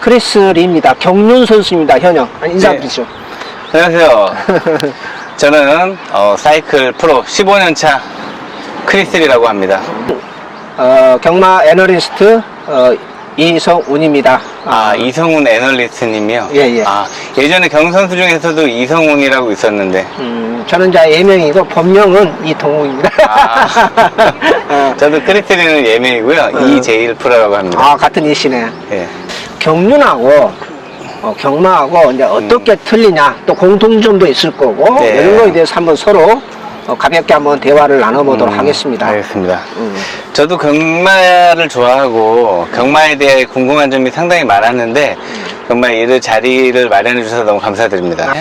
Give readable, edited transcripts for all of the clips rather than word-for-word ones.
크리스 리입니다. 경륜 선수입니다. 현역. 인사드리죠. 네. 안녕하세요. 저는 사이클 프로 15년차 크리스리라고 합니다. 경마 애널리스트 이성운입니다. 이성운 애널리스트님이요? 예. 예전에 경선수 중에서도 이성운이라고 있었는데. 저는 예명이고 본명은 이동우입니다. 저도 크리스리는 예명이고요. 이제일 프로라고 합니다. 같은 이시네. 예. 경륜하고 경마하고 이제 어떻게 틀리냐, 또 공통점도 있을 거고, 네. 이런 거에 대해서 한번 서로 가볍게 한번 대화를 나눠보도록 하겠습니다. 알겠습니다. 저도 경마를 좋아하고 경마에 대해 궁금한 점이 상당히 많았는데 정말 이를 자리를 마련해 주셔서 너무 감사드립니다.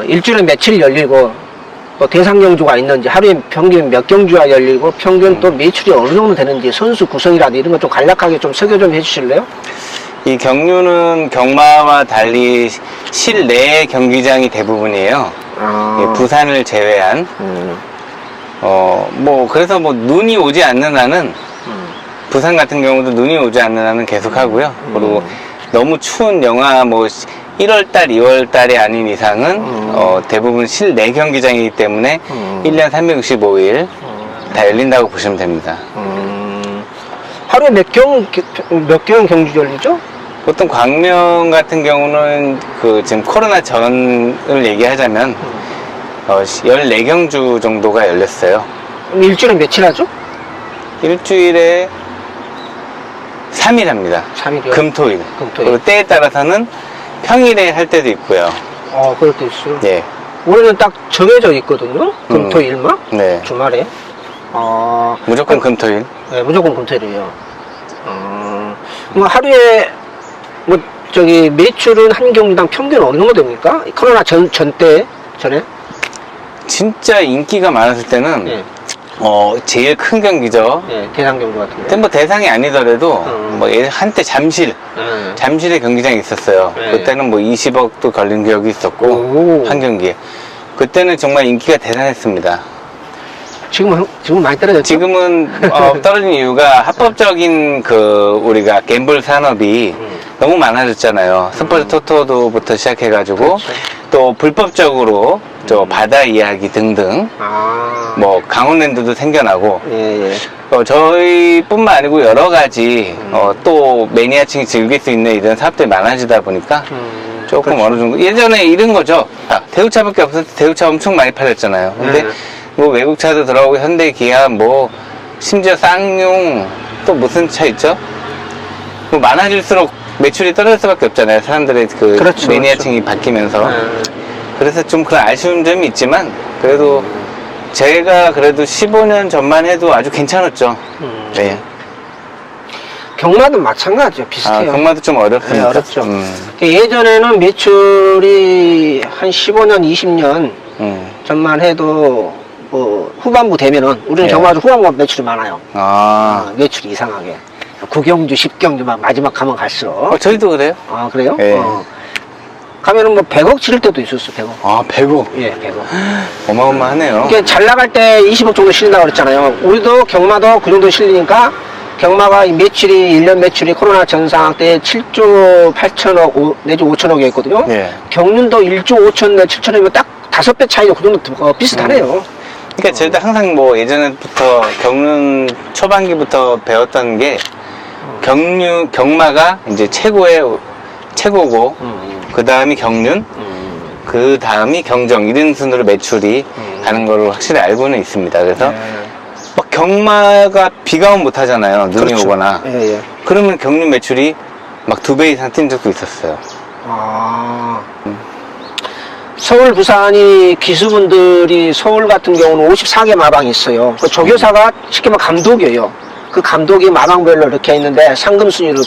일주일에 며칠 열리고 또 대상 경주가 있는지, 하루에 평균 몇 경주가 열리고 평균 또 매출이 어느 정도 되는지, 선수 구성이라든지 이런 거 좀 간략하게 좀 소개 좀 해주실래요? 이 경륜은 경마와 달리 실내 경기장이 대부분이에요. 부산을 제외한. 그래서 눈이 오지 않는 한은, 부산 같은 경우도 눈이 오지 않는 한은 계속 하고요. 그리고 너무 추운 영하 1월달, 2월달이 아닌 이상은 대부분 실내 경기장이기 때문에 1년 365일 다 열린다고 보시면 됩니다. 하루에 몇 경 경주 열리죠? 보통 광명 같은 경우는 지금 코로나 전을 얘기하자면 14경주 정도가 열렸어요. 그럼 일주일에 며칠 하죠? 일주일에 3일 합니다. 3일이요? 금토일. 그리고 때에 따라서는 평일에 할 때도 있고요. 그럴 때 있어요? 예. 올해는 딱 정해져 있거든요. 금토일만? 네. 주말에. 무조건 금토일. 네, 무조건 금토일이에요. 하루에 매출은 한 경주당 평균 어느 정도 됩니까? 코로나 전에? 진짜 인기가 많았을 때는 네. 제일 큰 경기죠. 네, 대상 경주 같은 거. 근데 대상이 아니더라도 한때 잠실에 경기장이 있었어요. 네. 그때는 20억도 걸린 기억이 있었고 한 경기에. 그때는 정말 인기가 대단했습니다. 지금은 많이 떨어졌죠? 지금은 떨어진 이유가 합법적인 우리가 갬블 산업이 너무 많아졌잖아요. 스포츠 토토도부터 시작해가지고 그렇죠. 또 불법적으로 바다 이야기 등등 강원랜드도 생겨나고 예. 저희뿐만 아니고 여러 가지 또 매니아층이 즐길 수 있는 이런 사업들이 많아지다 보니까 조금 그렇죠. 어느 정도 예전에 이런 거죠. 대우차밖에 없었을 때 대우차 엄청 많이 팔렸잖아요. 근데 외국차도 들어오고 현대, 기아, 심지어 쌍용, 또 무슨 차 있죠? 많아질수록 매출이 떨어질 수밖에 없잖아요. 사람들의 그렇죠, 매니아층이 바뀌면서. 그래서 좀 그런 아쉬운 점이 있지만, 그래도 제가 그래도 15년 전만 해도 아주 괜찮았죠. 네. 경마도 마찬가지죠. 비슷해요. 경마도 좀 어렵습니다. 네, 어렵죠. 예전에는 매출이 한 15년, 20년 전만 해도 후반부 되면은 우리는 경마도 후반부 매출이 많아요. 매출이 이상하게 9경주, 10경주 막 마지막 가면 갈수록. 저희도 그래요? 그래요? 네. 가면은 100억 치를 때도 있었어. 100억. 100억? 예, 100억. 어마어마하네요. 이게 잘 나갈 때 20억 정도 실린다고 그랬잖아요. 우리도 경마도 그 정도 실리니까, 경마가 매출이 1년 매출이 코로나 전 상황 때 7조 8천억 내지 5천억이었거든요. 예. 경륜도 1조 5천 내 7천억이면 딱 5배 차이가 그 정도 비슷하네요. 그러니까 저희도 항상 예전부터 경륜 초반기부터 배웠던 게 경마가 이제 최고고 그 다음이 경륜 그 다음이 경정 이런 순으로 매출이 가는 거를 확실히 알고는 있습니다. 그래서 경마가 비가 오면 못 하잖아요. 눈이 그렇죠. 오거나. 예. 그러면 경륜 매출이 2배 이상 뛴 적도 있었어요. 서울, 부산이 기수분들이 서울 같은 경우는 54개 마방이 있어요. 그 조교사가 쉽게 말하면 감독이에요. 그 감독이 마방별로 이렇게 있는데 상금 순위로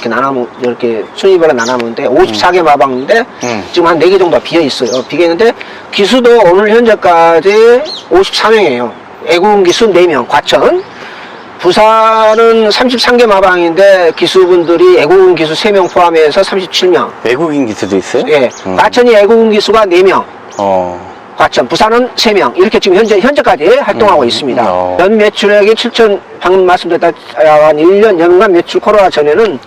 이렇게 순위별로 나눠놓는데 54개 마방인데 지금 한 4개 정도가 비어 있어요. 비어 있는데 기수도 오늘 현재까지 54명이에요. 애국인 기수 4명, 과천. 부산은 33개 마방인데 기수분들이 애국인 기수 3명 포함해서 37명. 외국인 기수도 있어요? 예. 과천이 애국인 기수가 4명. 과천, 부산은 3명. 이렇게 지금 현재까지 활동하고 있습니다. 연 매출액이 방금 말씀드렸다, 한 1년 연간 매출 코로나 전에는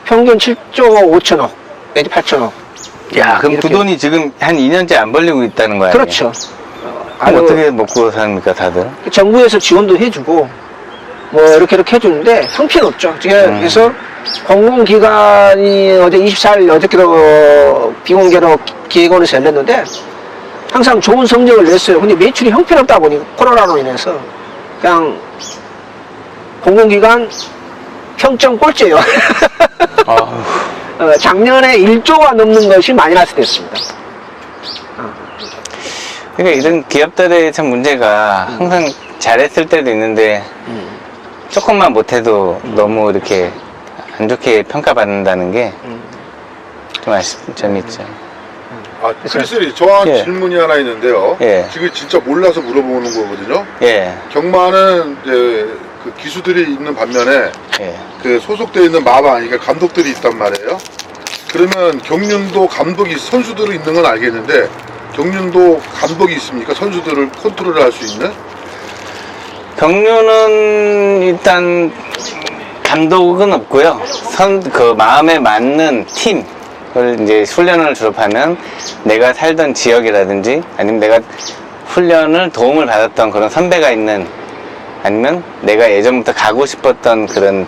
평균 7조 5천억. 내지 8천억. 야, 그럼 그 이렇게. 돈이 지금 한 2년째 안 벌리고 있다는 거 아니에요? 그렇죠. 그럼 어떻게 먹고 삽니까, 다들? 정부에서 지원도 해주고 뭐 이렇게 해주는데 형편없죠. 그래서 공공기관이 어제 24일 어저께도 비공개로 기획원에서 열렸는데 항상 좋은 성적을 냈어요. 근데 매출이 형편없다 보니 코로나로 인해서 그냥 공공기관 평점 꼴찌예요. 아우. 작년에 1조가 넘는 것이 마이너스 됐습니다. 그러니까 이런 기업들의 참 문제가 항상 잘했을 때도 있는데 조금만 못해도 너무 이렇게 안 좋게 평가받는다는 게 좀 아쉽 점이 있죠. 아, 크리스리 저한 예. 질문이 하나 있는데요. 예. 지금 진짜 몰라서 물어보는 거거든요. 예, 경마는 이제 그 기수들이 있는 반면에 예. 그 소속되어 있는 마방, 그러니까 감독들이 있단 말이에요. 그러면 경륜도 감독이 선수들이 있는 건 알겠는데 경륜도 감독이 있습니까? 선수들을 컨트롤을 할 수 있는? 경륜은 일단 감독은 없고요. 그 마음에 맞는 팀을 이제 훈련을 졸업하면 내가 살던 지역이라든지 아니면 내가 훈련을 도움을 받았던 그런 선배가 있는 아니면 내가 예전부터 가고 싶었던 그런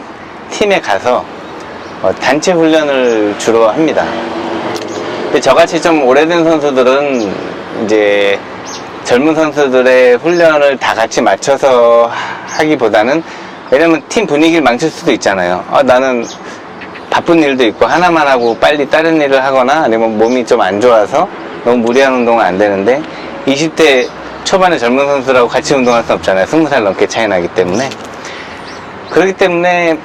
팀에 가서 단체 훈련을 주로 합니다. 근데 저같이 좀 오래된 선수들은 이제 젊은 선수들의 훈련을 다 같이 맞춰서 하기보다는 왜냐면 팀 분위기를 망칠 수도 있잖아요. 나는 바쁜 일도 있고 하나만 하고 빨리 다른 일을 하거나 아니면 몸이 좀 안 좋아서 너무 무리한 운동은 안 되는데 20대 초반에 젊은 선수라고 같이 운동할 수 없잖아요. 20살 넘게 차이 나기 때문에. 그렇기 때문에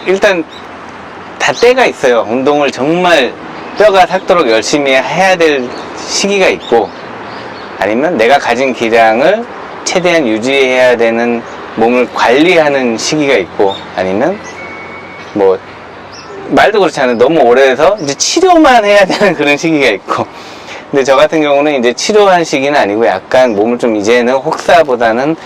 일단 다 때가 있어요. 운동을 정말 뼈가 삭도록 열심히 해야 될 시기가 있고 아니면 내가 가진 기량을 최대한 유지해야 되는 몸을 관리하는 시기가 있고 아니면 뭐 말도 그렇지 않아요. 너무 오래해서 이제 치료만 해야 되는 그런 시기가 있고 근데 저 같은 경우는 이제 치료한 시기는 아니고 약간 몸을 좀 이제는 혹사보다는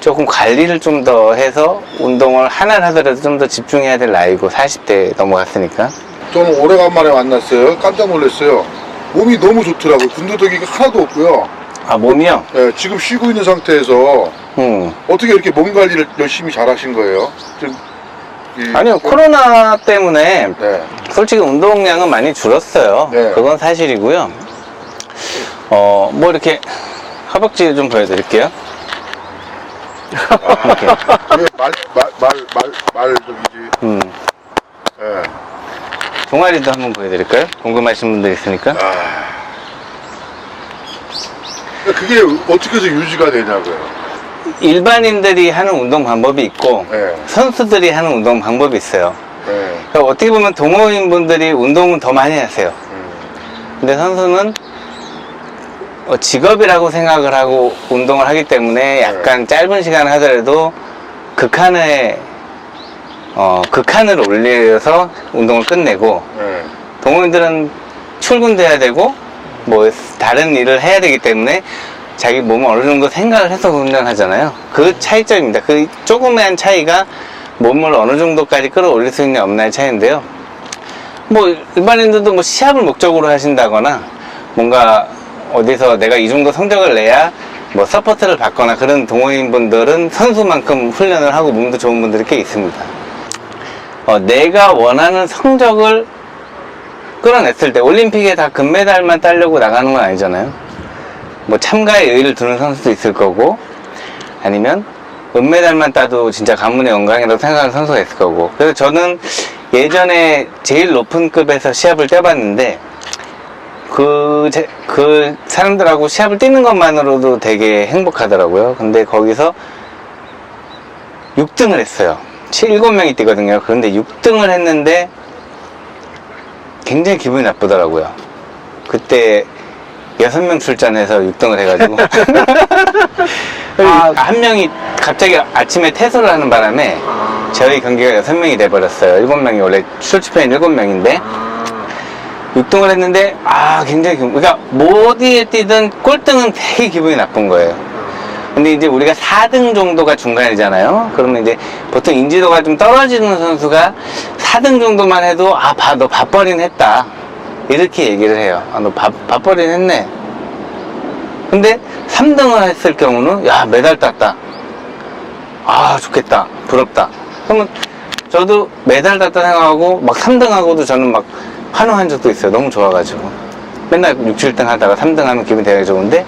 조금 관리를 좀 더 해서 운동을 하나를 하더라도 좀 더 집중해야 될 나이고 40대 넘어갔으니까 저는 오래간만에 만났어요. 깜짝 놀랐어요. 몸이 너무 좋더라고요. 군더더기가 하나도 없고요. 아 몸이요? 네, 지금 쉬고 있는 상태에서 어떻게 이렇게 몸 관리를 열심히 잘 하신 거예요? 아니요 코로나 때문에 네. 솔직히 운동량은 많이 줄었어요. 네. 그건 사실이고요. 뭐 이렇게 허벅지 좀 보여드릴게요. 이렇게. 말좀이지. 네. 종아리도 한번 보여드릴까요? 궁금하신 분들 있으니까. 그게 어떻게 해서 유지가 되냐고요. 일반인들이 하는 운동 방법이 있고 네. 선수들이 하는 운동 방법이 있어요. 네. 그러니까 어떻게 보면 동호인분들이 운동은 더 많이 하세요. 근데 선수는 직업이라고 생각을 하고 운동을 하기 때문에 약간 짧은 시간 하더라도 극한을 올려서 운동을 끝내고 네. 동호인들은 출근도 해야 되고 뭐 다른 일을 해야 되기 때문에 자기 몸을 어느 정도 생각을 해서 훈련하잖아요. 그 차이점입니다. 그 조그만 차이가 몸을 어느 정도까지 끌어올릴 수 있냐 없냐의 차이인데요. 뭐 일반인들도 뭐 시합을 목적으로 하신다거나 뭔가 어디서 내가 이 정도 성적을 내야 뭐 서포트를 받거나 그런 동호인분들은 선수만큼 훈련을 하고 몸도 좋은 분들이 꽤 있습니다. 내가 원하는 성적을 끌어냈을 때 올림픽에 다 금메달만 따려고 나가는 건 아니잖아요. 뭐 참가에 의의를 두는 선수도 있을 거고 아니면 은메달만 따도 진짜 가문의 영광이라고 생각하는 선수가 있을 거고 그래서 저는 예전에 제일 높은 급에서 시합을 뛰어봤는데 그 사람들하고 시합을 뛰는 것만으로도 되게 행복하더라고요. 근데 거기서 6등을 했어요. 7명이 뛰거든요. 그런데 6등을 했는데 굉장히 기분이 나쁘더라고요. 그때 6명 출전해서 6등을 해가지고 한 명이 갑자기 아침에 퇴소를 하는 바람에 저희 경기가 6명이 돼버렸어요. 7명이 원래 출전표인 7명인데 6등을 했는데 굉장히 그러니까 뭐 어디에 뛰든 꼴등은 되게 기분이 나쁜 거예요. 근데 이제 우리가 4등 정도가 중간이잖아요. 그러면 이제 보통 인지도가 좀 떨어지는 선수가 4등 정도만 해도 너 밥벌이는 했다. 이렇게 얘기를 해요. 아, 너 밥벌이는 했네. 근데 3등을 했을 경우는 야 메달 땄다. 아 좋겠다. 부럽다. 그러면 저도 메달 땄다 생각하고 막 3등하고도 저는 막 환호한 적도 있어요. 너무 좋아가지고 맨날 6, 7등 하다가 3등 하면 기분이 되게 좋은데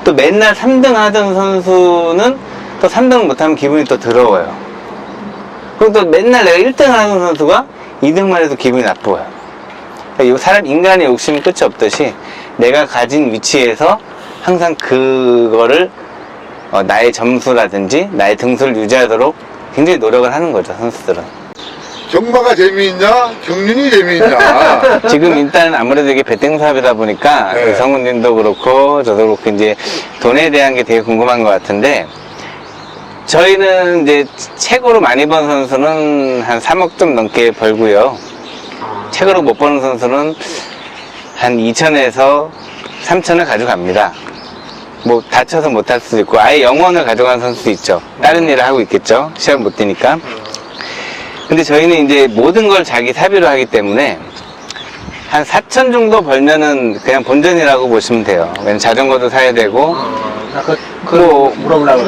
또 맨날 3등 하던 선수는 또 3등을 못하면 기분이 또 더러워요. 그리고 또 맨날 내가 1등을 하는 선수가 2등만 해도 기분이 나빠요. 그러니까 사람 인간의 욕심이 끝이 없듯이 내가 가진 위치에서 항상 그거를 나의 점수라든지 나의 등수를 유지하도록 굉장히 노력을 하는 거죠, 선수들은. 경마가 재미있냐? 경륜이 재미있냐? 지금 일단 아무래도 이게 배팅 사업이다 보니까 네. 성훈님도 그렇고 저도 그렇고 이제 돈에 대한 게 되게 궁금한 것 같은데 저희는 이제 최고로 많이 번 선수는 한 3억 좀 넘게 벌고요. 최고로 못 버는 선수는 한 2천에서 3천을 가져갑니다. 뭐 다쳐서 못 할 수도 있고 아예 영원을 가져간 선수도 있죠. 다른 일을 하고 있겠죠. 시합 못 뛰니까. 근데 저희는 이제 모든 걸 자기 사비로 하기 때문에 한 4천 정도 벌면은 그냥 본전이라고 보시면 돼요. 왜냐면 자전거도 사야 되고 뭐 물어보려고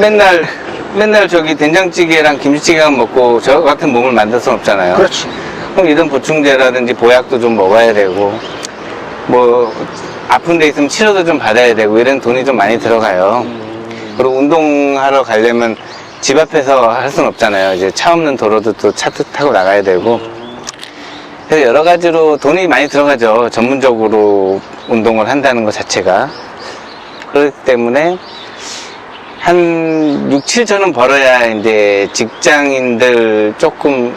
맨날 저기 된장찌개랑 김치찌개만 먹고 저 같은 몸을 만들 수는 없잖아요. 그렇지. 그럼 이런 보충제라든지 보약도 좀 먹어야 되고 뭐 아픈 데 있으면 치료도 좀 받아야 되고 이런 돈이 좀 많이 들어가요. 그리고 운동하러 가려면 집 앞에서 할 수는 없잖아요. 이제 차 없는 도로도 또 차 타고 나가야 되고 그래서 여러 가지로 돈이 많이 들어가죠. 전문적으로 운동을 한다는 것 자체가. 그렇기 때문에 한 6, 7천원 벌어야 이제 직장인들 조금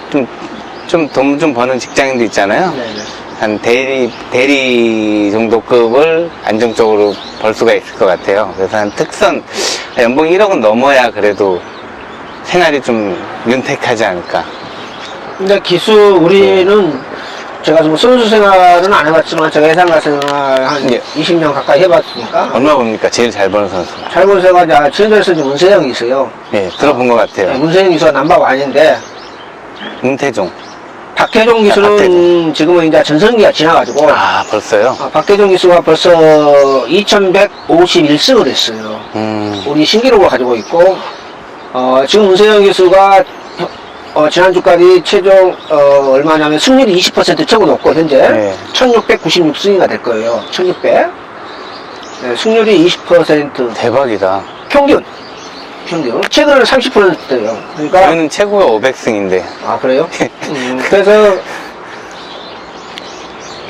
좀 돈 좀 버는 직장인도 있잖아요. 네네. 한 대리 정도 급을 안정적으로 벌 수가 있을 것 같아요. 그래서 한 특선, 연봉 1억은 넘어야 그래도 생활이 좀 윤택하지 않을까. 근데 우리는 제가 좀 선수 생활은 안 해봤지만 제가 예상가 생활 한 예. 20년 가까이 해봤으니까 얼마 봅니까? 제일 잘 버는 선수. 잘 본 세가 이제 지은도에서 문세영이 있어요. 예, 들어본 것 같아요. 문세영 기수가 남바완인데 문태종. 박태종 기수는 박태종. 지금은 이제 전성기가 지나가지고 아, 벌써요? 박태종 기수가 벌써 2151승을 했어요. 우리 신기록을 가지고 있고 지금 문세영 기수가 지난주까지 최종 얼마냐면 승률이 20% 최고 높고 현재 네. 1696승이가 될 거예요. 1600. 네, 승률이 20% 대박이다. 평균. 최근에는 30%대요. 그러니까 저희는 최고가 500승인데. 아 그래요? 그래서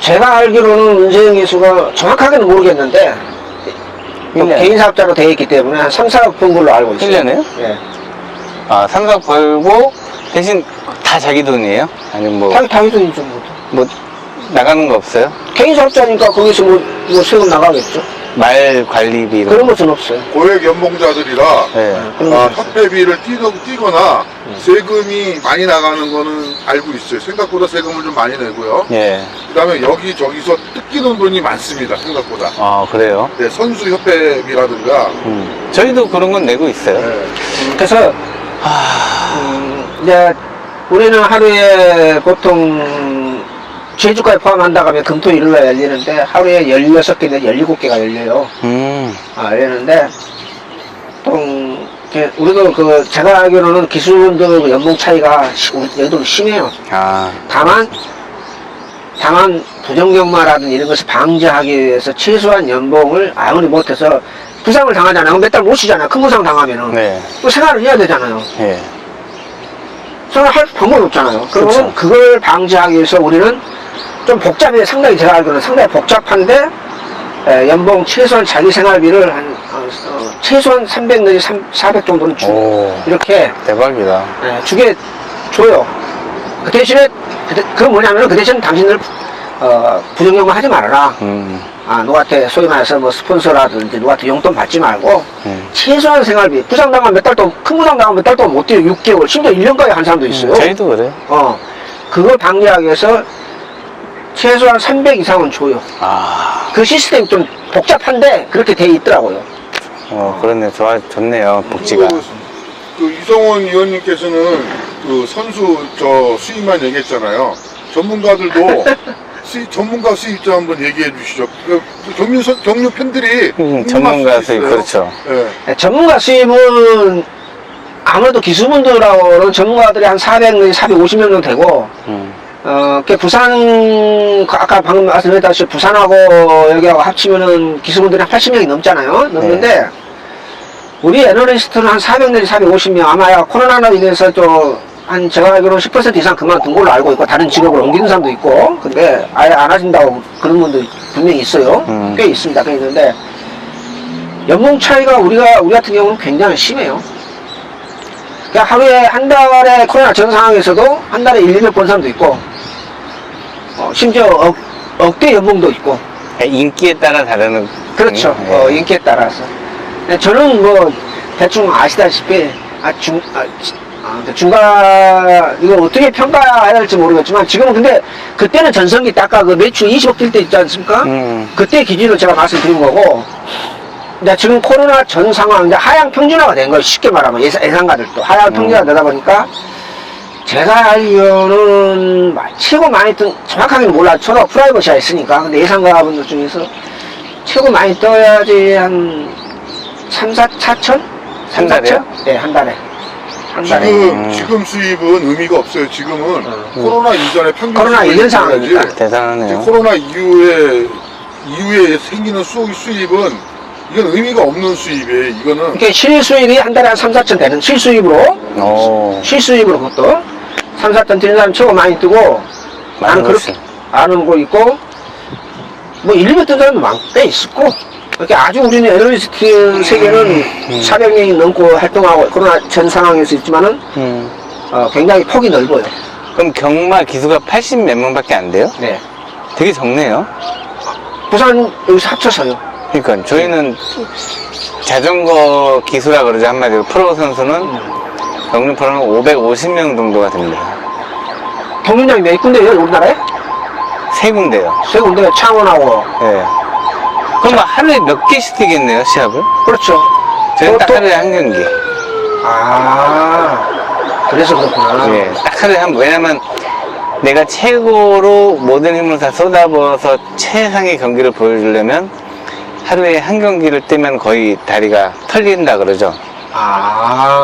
제가 알기로는 문세영 기수가 정확하게는 모르겠는데 또 1년. 개인 사업자로 되어 있기 때문에 한 3, 4억 번 걸로 알고 있어요. 1년에요? 네. 아, 삼각 벌고 대신 다 자기 돈이에요? 아니면 당연히 좀 뭐 나가는 거 없어요? 개인 사업자니까 거기서 뭐 세금 나가겠죠. 말 관리비 이런 그런 거. 것은 없어요. 고액 연봉자들이라 네. 그런 것은 없어요. 협회비를 뛰거나 세금이 많이 나가는 거는 알고 있어요. 생각보다 세금을 좀 많이 내고요. 예. 그 다음에 여기저기서 뜯기는 돈이 많습니다. 생각보다. 아, 그래요? 네, 선수 협회비라든가. 저희도 그런 건 내고 있어요. 네. 그래서 이제 우리는 하루에 보통 제주까지 포함한다고 하면 금토 일요일에 열리는데 하루에 16개나 17개가 열려요. 열리는데 보통 우리도 제가 알기로는 기술분들 연봉 차이가 여기도 심해요. 아, 다만 부정경마라든지 이런 것을 방지하기 위해서 최소한 연봉을 아무리 못해서 부상을 당하잖아요. 몇 달 못 쉬잖아요. 큰 부상 당하면은 네. 또 생활을 해야 되잖아요. 예. 생활할 방법이 없잖아요. 그러면 그렇죠. 그걸 방지하기 위해서 우리는 좀 복잡해요. 상당히 제가 알기로는 상당히 복잡한데 연봉 최소한 자기 생활비를 최소한 300 내지 400 정도는 주고 오, 이렇게 대박이다. 주게 줘요. 그 대신에 그건 뭐냐면 그 대신 당신들 부정경마 하지 말아라. 누구한테 소위 말해서 뭐 스폰서라든지 누구한테 용돈 받지 말고 최소한 생활비 부상당하면 몇 달 동안 큰 부상당하면 몇 달 동안 못 뛰어요. 6개월 심지어 1년까지 한 사람도 있어요. 저희도 그래요. 그걸 방지하기 위해서 최소한 300 이상은 줘요. 아, 그 시스템이 좀 복잡한데 그렇게 돼 있더라고요. 그렇네. 좋네요. 복지가. 그 이성원 의원님께서는 그 선수 수입만 얘기했잖아요. 전문가들도 전문가 수입자 한번 얘기해 주시죠. 경유 팬들이 전문가 궁금할 수도 수입, 있어요. 그렇죠. 예. 네, 전문가 수입은 아무래도 기수분들하고는 전문가들이 한 400 내지 450명 정도 되고, 부산, 아까 방금 말씀드렸다시피 부산하고 여기하고 합치면은 기수분들이 한 80명이 넘잖아요. 넘는데, 우리 애널리스트는 한 400 내지 450명, 아마 코로나로 인해서 제가 알기로는 10% 이상 그만둔 걸로 알고 있고, 다른 직업으로 옮기는 사람도 있고, 근데 아예 안 하신다고 그런 분도 분명히 있어요. 꽤 있습니다. 꽤 있는데, 연봉 차이가 우리 같은 경우는 굉장히 심해요. 그러니까 하루에 한 달에 코로나 전 상황에서도 한 달에 1, 200번 사람도 있고, 심지어 억대 연봉도 있고. 인기에 따라 다르는. 그렇죠. 예. 인기에 따라서. 저는 뭐, 대충 아시다시피, 이거 어떻게 평가해야 할지 모르겠지만, 지금은 근데, 그때는 전성기 때 아까 그 매출 20억 뛸 때 있지 않습니까? 그때 기준으로 제가 말씀드린 거고, 근데 지금 코로나 전 상황인데 하향 평준화가 된 거예요. 쉽게 말하면 예상가들도 하향 평준화가 되다 보니까 제가 알기로는 최고 많이 뜬, 정확하게는 몰라. 저도 프라이버시가 있으니까. 근데 예상가분들 중에서 최고 많이 떠야지 한 3, 4천? 3, 4천? 네, 한 달에. 한 달에. 지금 수입은 의미가 없어요. 지금은 코로나 이전에 평균 코로나 수입을 이전 얘기해야지. 상황이니까. 이제 대단하네요. 코로나 이후에 생기는 수입은 이건 의미가 없는 수입이에요. 이거는 이게 실수입이 한 달에 한 3, 4천 되는 실수입으로. 실수입으로 그것도. 3, 4천 드는 사람 최고 많이 뜨고, 나는 그렇게 아는 거 있고, 뭐 1, 200 뜬 사람도 꽤 있었고, 이렇게 아주 우리는 애널리스트 세계는 400명이 넘고 활동하고 코로나 전 상황에서 있지만은, 굉장히 폭이 넓어요. 그럼 경마 기수가 80 몇 명밖에 안 돼요? 네. 되게 적네요. 부산 여기서 합쳐서요. 그러니까 저희는 자전거 기수라 그러죠, 한마디로. 프로 선수는 경륜 프로는 550명 정도가 됩니다. 경륜장이 몇 군데예요, 우리나라에? 3군데요. 세 군데, 창원하고. 예. 그럼 뭐 하루에 몇 개씩 뛰겠네요, 시합을? 그렇죠. 저희는 딱 또- 하루에 한 경기. 그래서 그렇구나. 예, 딱 하루에 한 번. 왜냐면 내가 최고로 모든 힘을 다 쏟아부어서 최상의 경기를 보여주려면 하루에 한 경기를 뛰면 거의 다리가 털린다 그러죠.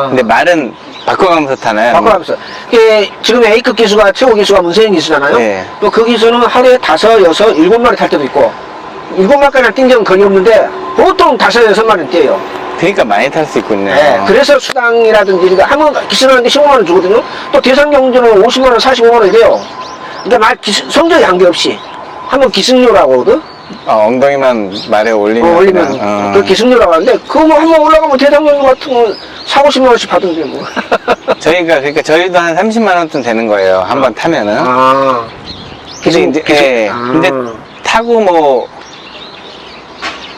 근데 말은 바꿔가면서 타나요? 바꿔가면서. 이게 지금 A급 기수가, 최고 기수가 문세인 기수잖아요. 네. 또 그 기수는 하루에 5, 6, 7마리 탈 때도 있고, 7마리까지는 뛴 적은 거의 없는데, 보통 5, 6마리는 뛰어요. 그러니까 많이 탈 수 있군요. 네. 그래서 수당이라든지, 그러니까 한번 기수를 하는데 15만원 주거든요. 또 대상 경주는 50만원, 45만원이 돼요. 그러니까 성적이 관계없이. 한번 기승료라고 하거든? 엉덩이만 말에 올리면. 올리면 그냥, 그 기승료라고 하는데 그거 뭐 한번 올라가면 대상경주 같은 거 40, 50만원씩 받은데 뭐. 그러니까 저희도 한 30만원쯤 되는 거예요. 한 번 타면은. 근데 근데 타고 뭐,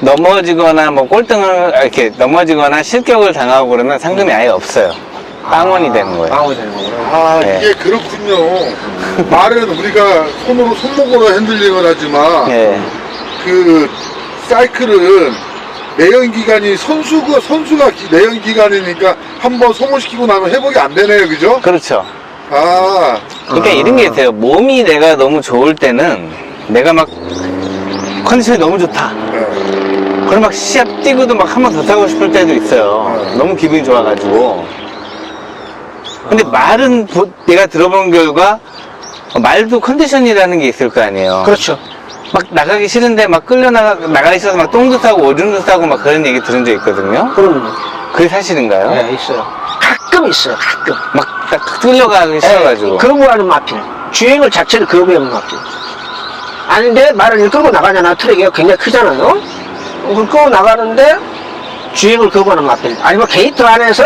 넘어지거나 뭐 꼴등을, 이렇게 넘어지거나 실격을 당하고 그러면 상금이 아예 없어요. 빵원이 되는 거예요. 빵원이 되는 거구나. 네. 이게 그렇군요. 말은 우리가 손목으로 핸들링을 하지만 예. 그 사이클은 내연 기간이 선수가 내연 기간이니까 한번 소모시키고 나면 회복이 안 되네요, 그죠? 그렇죠. 그러니까 아. 이런 게 있어요. 몸이 내가 너무 좋을 때는 내가 막 컨디션이 너무 좋다. 그럼 막 시합 뛰고도 막 한 번 더 타고 싶을 때도 있어요. 너무 기분이 좋아가지고. 근데 말은 내가 들어본 결과 말도 컨디션이라는 게 있을 거 아니에요. 그렇죠. 막 나가기 싫은데 막 나가 있어서 막 똥도 싸고 오줌도 싸고 막 그런 얘기 들은 적 있거든요. 그럼요. 그게 사실인가요? 네, 있어요. 가끔 있어요, 가끔. 막 딱 끌려가기 싫어가지고. 거부하는 마필. 주행을 자체를 거부하는 마필. 아닌데 말을 끌고 나가잖아. 트랙이 굉장히 크잖아요. 그걸 끌고 나가는데 주행을 거부하는 마필. 아니면 게이트 안에서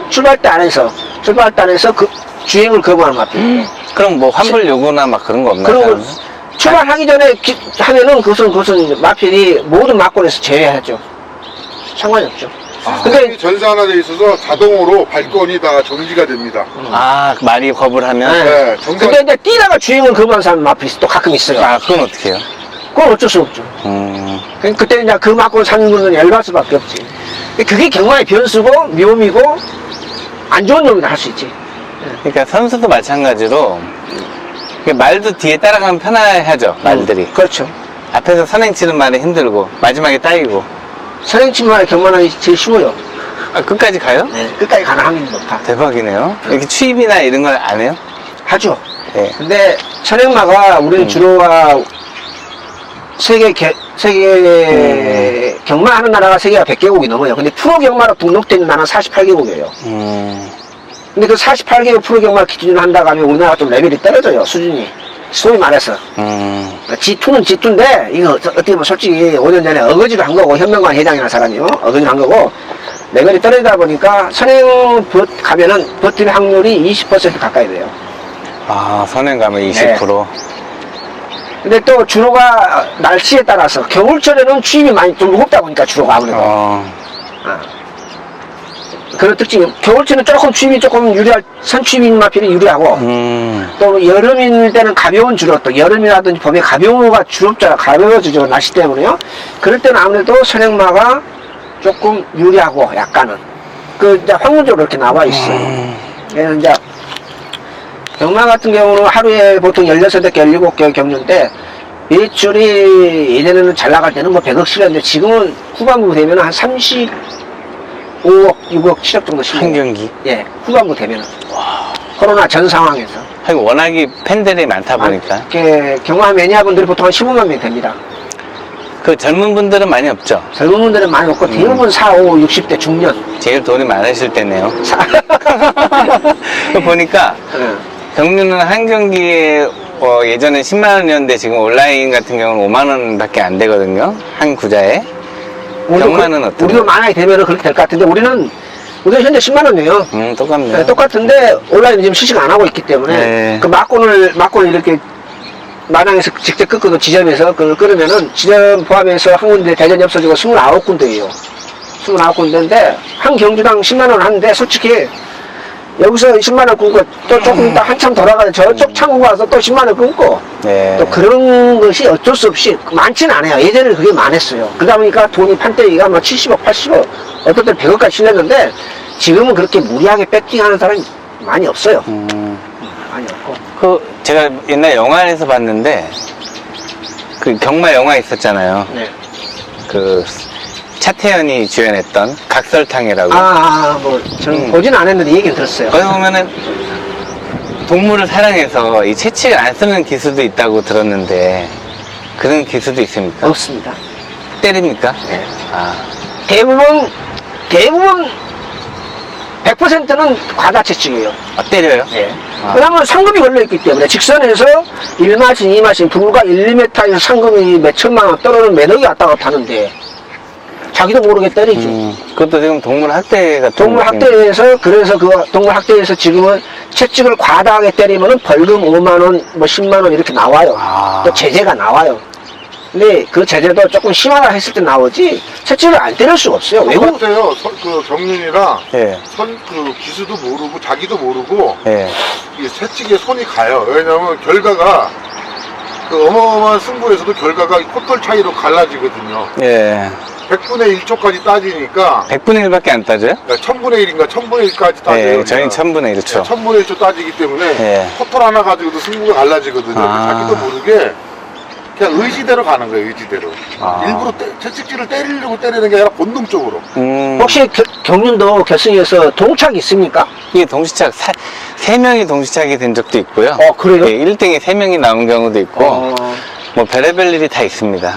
출발대 안에서 그 주행을 거부하는 마필. 그럼 뭐 환불 요구나 막 그런 거 없나요? 그리고 사람은? 출발하기 전에 하면은 그것은 마필이 모든 막권에서 제외하죠. 상관이 없죠. 근데 전산화돼 있어서 자동으로 발권이 다 정지가 됩니다. 말이 거부를 하면? 네, 근데 이제 뛰다가 주행을 거부하는 사람 마필이 또 가끔 있어요. 그건 어떻게 해요? 그건 어쩔 수 없죠. 그때 이제 그 막권 사는 분은 열받을 수밖에 없지. 그게 경마의 변수고 묘미고 안 좋은 놈이다 할 수 있지. 그러니까 선수도 마찬가지로 말도 뒤에 따라가면 편하죠, 말들이. 그렇죠. 앞에서 선행 치는 말이 힘들고, 마지막에 따이고. 선행치만 경마는 제일 쉬워요. 아, 끝까지 가요? 네, 끝까지 가는 확률이 높아. 대박이네요. 이렇게 추입이나 이런 걸 안 해요? 하죠. 네. 근데 선행마가 우리는 주로가 세계 경마하는 나라가 세계가 100개국이 넘어요. 근데 프로 경마로 등록된 나라는 48개국이에요. 근데 그 48개국 프로 경마 기준으로 한다고 하면 우리나라가 좀 레벨이 떨어져요. 수준이. 소위 말해서. G2는 G2인데, 이거 어떻게 보면 솔직히 5년 전에 어거지로 한 거고, 현명관 회장이라는 사람이요. 어거지로 한 거고, 레벨이 떨어지다 보니까 선행 가면은 버틸 확률이 20% 가까이 돼요. 아, 선행 가면 20%. 근데 또 주로가 날씨에 따라서 겨울철에는 추임이 많이 좀 무겁다 보니까 주로가 아무래도 그런 특징이 겨울철에는 조금 추임이 조금 유리할 선추임인 마필이 유리하고 또 여름일 때는 가벼운 주로 또 여름이라든지 봄에 가벼워가 가벼워지죠 날씨 때문에요. 그럴 때는 아무래도 선행마가 조금 유리하고 약간은 그 이제 확률적으로 이렇게 나와 있어요. 얘는 이제 경마 같은 경우는 하루에 보통 16개, 17개 경주인데, 매출이 예전에는 잘 나갈 때는 뭐 100억 실렸는데, 지금은 후반부 되면 한 35억, 6억, 7억 정도 실려요. 한 경기? 예, 후반부 되면은. 코로나 전 상황에서. 하긴 워낙에 팬들이 많다 보니까. 이렇게 경마 매니아분들이 보통 한 15만 명 됩니다. 그 젊은 분들은 많이 없죠? 젊은 분들은 많이 없고, 대부분 4, 5, 60대 중년. 제일 돈이 많으실 때네요. 보니까, 경주는 한 경기에 예전에 10만 원이었는데 지금 온라인 같은 경우는 5만 원밖에 안 되거든요. 한 구자에. 경마는 어때요? 우리도 만약에 되면은 그렇게 될 것 같은데 우리는 현재 10만 원이에요. 똑같네요. 네, 똑같은데 온라인은 지금 실시간 안 하고 있기 때문에 네. 그 막권을 이렇게 마당에서 직접 끄고 지점에서 그걸 끌으면은 지점 포함해서 한 군데 대전이 없어지고 29군데예요. 29군데인데 한 경주당 10만 원 하는데 솔직히 여기서 10만 원 끊고 또 조금 있다 한참 돌아가서 저쪽 창고 가서 또 10만 원 끊고 네. 또 그런 것이 어쩔 수 없이 많지는 않아요. 예전에는 그게 많았어요. 그러다 보니까 돈이 판때기가 뭐 70억, 80억, 어떨 때 100억까지 실렸는데 지금은 그렇게 무리하게 배팅하는 사람이 많이 없어요. 많이 없고. 제가 옛날 영화에서 봤는데, 그 경마 영화 있었잖아요. 네. 그 차태현이 주연했던 각설탕이라고. 저는 보진 않았는데 얘기는 들었어요. 거기 보면은 동물을 사랑해서 이 채찍을 안 쓰는 기술도 있다고 들었는데 그런 기술도 있습니까? 없습니다. 때립니까? 네. 아, 대부분 100%는 과다 채찍이에요. 때려요? 네. 아. 왜냐하면 상금이 걸려있기 때문에 직선에서 1마신, 2마신, 불과 1, 2m에서 상금이 몇 천만 원 떨어지는 매덕이 왔다 갔다 하는데 자기도 모르게 때리지. 그것도 지금 동물 학대 같은 동물 학대에서 그래서 그 동물 학대에서 지금은 채찍을 과다하게 때리면은 벌금 5만원, 뭐 10만원 이렇게 나와요. 또 제재가 나와요. 근데 그 제재도 조금 심하다 했을 때 나오지 채찍을 안 때릴 수가 없어요. 외국 똑같아요. 그 경륜이랑 예. 그 기수도 모르고 자기도 모르고 예. 이 채찍에 손이 가요. 왜냐면 결과가 그 어마어마한 승부에서도 결과가 코털 차이로 갈라지거든요. 예. 100분의 1초까지 따지니까 100분의 1밖에 안 따져요? 그러니까 1000분의 1인가 1000분의 1까지 따져요. 예, 저희는 1000분의 1이죠. 1000분의 1초 따지기 때문에 예. 코털 하나 가지고도 승부가 갈라지거든요. 자기도 모르게 그냥 의지대로 가는 거예요. 의지대로. 일부러 채찍질을 때리려고 때리는 게 아니라 본능적으로. 혹시 경륜도 결승에서 동착이 있습니까? 이게 동시착, 3명이 동시착이 된 적도 있고요. 그래요? 예, 1등에 3명이 나온 경우도 있고, 뭐 별의별 일이 다 있습니다.